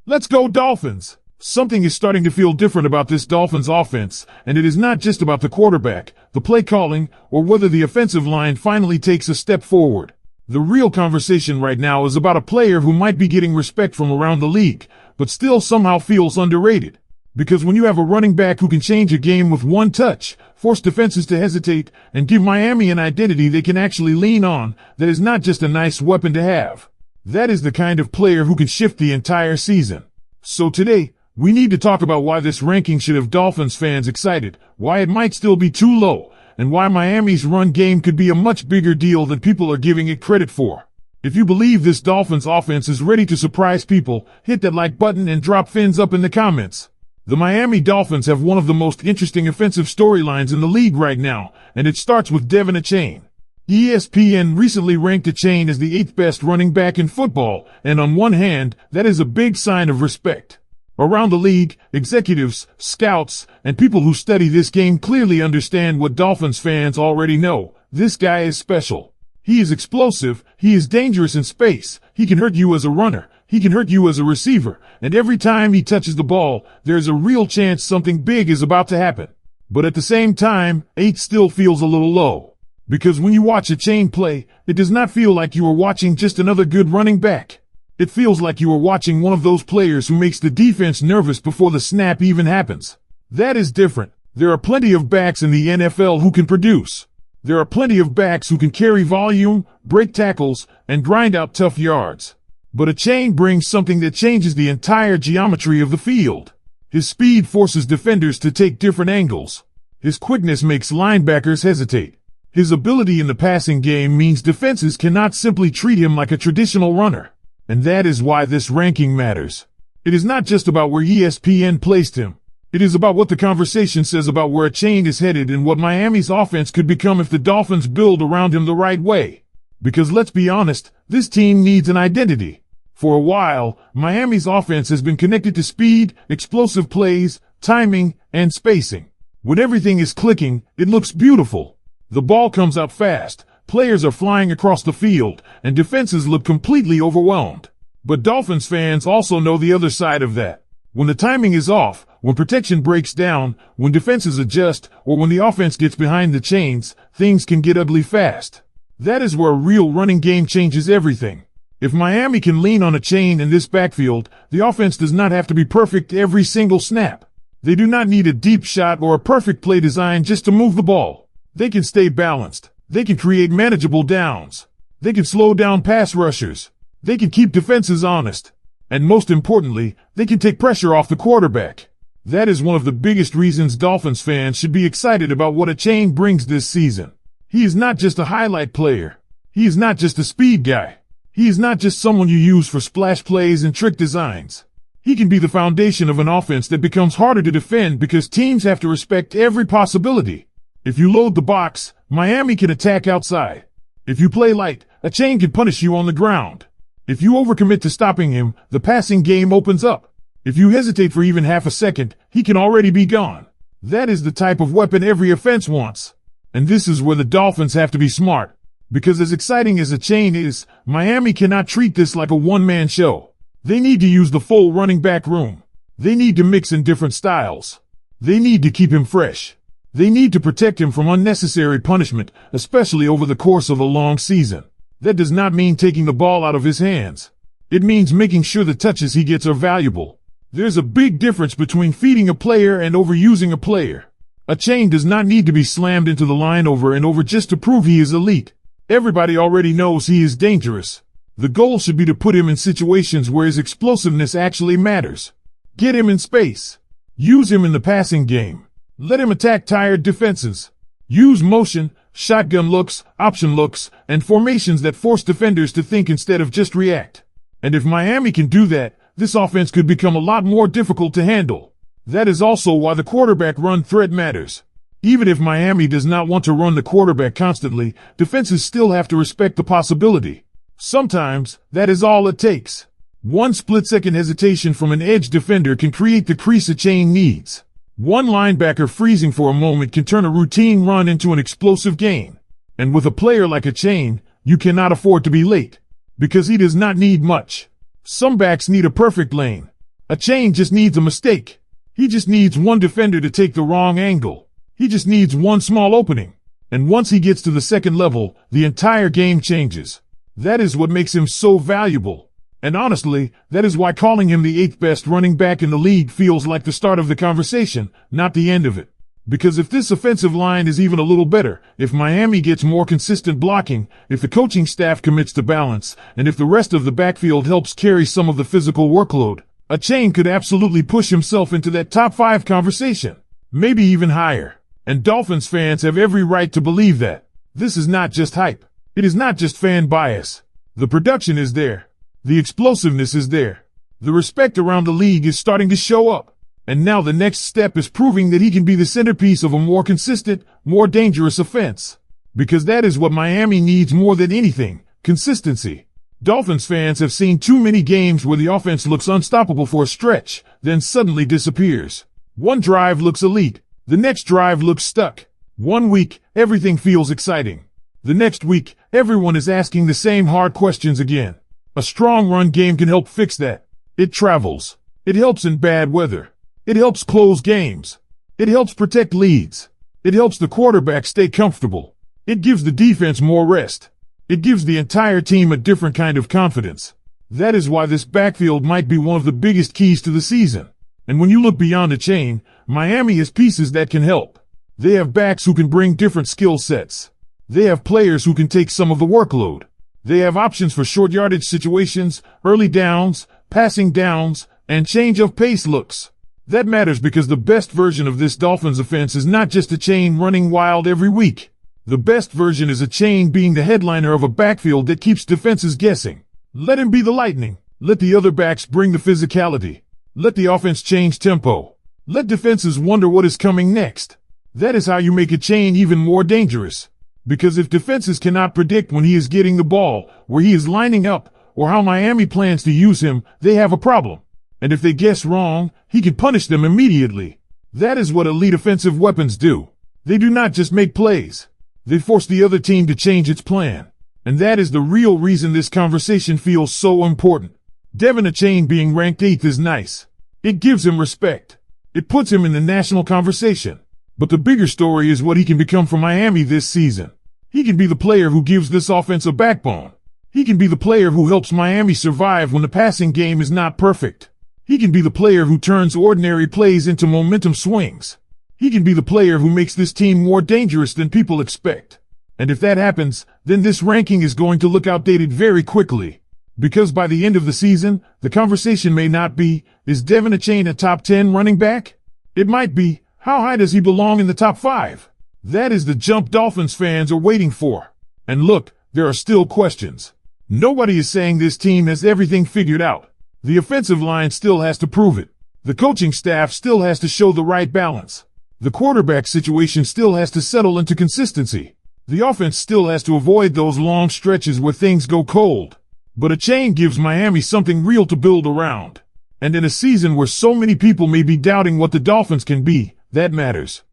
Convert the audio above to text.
Let's go Dolphins! Something is starting to feel different about this Dolphins offense, and it is not just about the quarterback, the play calling, or whether the offensive line finally takes a step forward. The real conversation right now is about a player who might be getting respect from around the league, but still somehow feels underrated. Because when you have a running back who can change a game with one touch, force defenses to hesitate, and give Miami an identity they can actually lean on, that is not just a nice weapon to have. That is the kind of player who can shift the entire season. So today, we need to talk about why this ranking should have Dolphins fans excited, why it might still be too low, and why Miami's run game could be a much bigger deal than people are giving it credit for. If you believe this Dolphins offense is ready to surprise people, hit that like button and drop fins up in the comments. The Miami Dolphins have one of the most interesting offensive storylines in the league right now, and it starts with Devin Achane. ESPN recently ranked Achane as the 8th best running back in football, and on one hand, that is a big sign of respect. Around the league, executives, scouts, and people who study this game clearly understand what Dolphins fans already know. This guy is special. He is explosive, he is dangerous in space, he can hurt you as a runner, he can hurt you as a receiver, and every time he touches the ball, there's a real chance something big is about to happen. But at the same time, 8 still feels a little low. Because when you watch Achane play, it does not feel like you are watching just another good running back. It feels like you are watching one of those players who makes the defense nervous before the snap even happens. That is different. There are plenty of backs in the NFL who can produce. There are plenty of backs who can carry volume, break tackles, and grind out tough yards. But Achane brings something that changes the entire geometry of the field. His speed forces defenders to take different angles. His quickness makes linebackers hesitate. His ability in the passing game means defenses cannot simply treat him like a traditional runner. And that is why this ranking matters. It is not just about where ESPN placed him. It is about what the conversation says about where Achane is headed and what Miami's offense could become if the Dolphins build around him the right way. Because let's be honest, this team needs an identity. For a while, Miami's offense has been connected to speed, explosive plays, timing, and spacing. When everything is clicking, it looks beautiful. The ball comes out fast. Players are flying across the field, and defenses look completely overwhelmed. But Dolphins fans also know the other side of that. When the timing is off, when protection breaks down, when defenses adjust, or when the offense gets behind the chains, things can get ugly fast. That is where a real running game changes everything. If Miami can lean on Achane in this backfield, the offense does not have to be perfect every single snap. They do not need a deep shot or a perfect play design just to move the ball. They can stay balanced. They can create manageable downs. They can slow down pass rushers. They can keep defenses honest. And most importantly, they can take pressure off the quarterback. That is one of the biggest reasons Dolphins fans should be excited about what Achane brings this season. He is not just a highlight player. He is not just a speed guy. He is not just someone you use for splash plays and trick designs. He can be the foundation of an offense that becomes harder to defend because teams have to respect every possibility. If you load the box, Miami can attack outside. If you play light, Achane can punish you on the ground. If you overcommit to stopping him, the passing game opens up. If you hesitate for even half a second, he can already be gone. That is the type of weapon every offense wants. And this is where the Dolphins have to be smart. Because as exciting as Achane is, Miami cannot treat this like a one-man show. They need to use the full running back room. They need to mix in different styles. They need to keep him fresh. They need to protect him from unnecessary punishment, especially over the course of a long season. That does not mean taking the ball out of his hands. It means making sure the touches he gets are valuable. There's a big difference between feeding a player and overusing a player. Achane does not need to be slammed into the line over and over just to prove he is elite. Everybody already knows he is dangerous. The goal should be to put him in situations where his explosiveness actually matters. Get him in space. Use him in the passing game. Let him attack tired defenses. Use motion, shotgun looks, option looks, and formations that force defenders to think instead of just react. And if Miami can do that, this offense could become a lot more difficult to handle. That is also why the quarterback run threat matters. Even if Miami does not want to run the quarterback constantly, defenses still have to respect the possibility. Sometimes, that is all it takes. One split-second hesitation from an edge defender can create the crease Achane needs. One linebacker freezing for a moment can turn a routine run into an explosive gain. And with a player like Achane, you cannot afford to be late. Because he does not need much. Some backs need a perfect lane. A chain just needs a mistake. He just needs one defender to take the wrong angle. He just needs one small opening. And once he gets to the second level, the entire game changes. That is what makes him so valuable. And honestly, that is why calling him the 8th best running back in the league feels like the start of the conversation, not the end of it. Because if this offensive line is even a little better, if Miami gets more consistent blocking, if the coaching staff commits to balance, and if the rest of the backfield helps carry some of the physical workload, a chain could absolutely push himself into that top 5 conversation. Maybe even higher. And Dolphins fans have every right to believe that. This is not just hype. It is not just fan bias. The production is there. The explosiveness is there. The respect around the league is starting to show up. And now the next step is proving that he can be the centerpiece of a more consistent, more dangerous offense. Because that is what Miami needs more than anything, consistency. Dolphins fans have seen too many games where the offense looks unstoppable for a stretch, then suddenly disappears. One drive looks elite. The next drive looks stuck. One week, everything feels exciting. The next week, everyone is asking the same hard questions again. A strong run game can help fix that. It travels. It helps in bad weather. It helps close games. It helps protect leads. It helps the quarterback stay comfortable. It gives the defense more rest. It gives the entire team a different kind of confidence. That is why this backfield might be one of the biggest keys to the season. And when you look beyond the chain, Miami has pieces that can help. They have backs who can bring different skill sets. They have players who can take some of the workload. They have options for short yardage situations, early downs, passing downs, and change of pace looks. That matters because the best version of this Dolphins offense is not just a chain running wild every week. The best version is a chain being the headliner of a backfield that keeps defenses guessing. Let him be the lightning. Let the other backs bring the physicality. Let the offense change tempo. Let defenses wonder what is coming next. That is how you make a chain even more dangerous. Because if defenses cannot predict when he is getting the ball, where he is lining up, or how Miami plans to use him, they have a problem. And if they guess wrong, he can punish them immediately. That is what elite offensive weapons do. They do not just make plays. They force the other team to change its plan. And that is the real reason this conversation feels so important. Devin Achane being ranked 8th is nice. It gives him respect. It puts him in the national conversation. But the bigger story is what he can become for Miami this season. He can be the player who gives this offense a backbone. He can be the player who helps Miami survive when the passing game is not perfect. He can be the player who turns ordinary plays into momentum swings. He can be the player who makes this team more dangerous than people expect. And if that happens, then this ranking is going to look outdated very quickly. Because by the end of the season, the conversation may not be, is Devin Achane a top 10 running back? It might be, how high does he belong in the top 5? That is the jump Dolphins fans are waiting for. And look, there are still questions. Nobody is saying this team has everything figured out. The offensive line still has to prove it. The coaching staff still has to show the right balance. The quarterback situation still has to settle into consistency. The offense still has to avoid those long stretches where things go cold. But Achane gives Miami something real to build around. And in a season where so many people may be doubting what the Dolphins can be, that matters.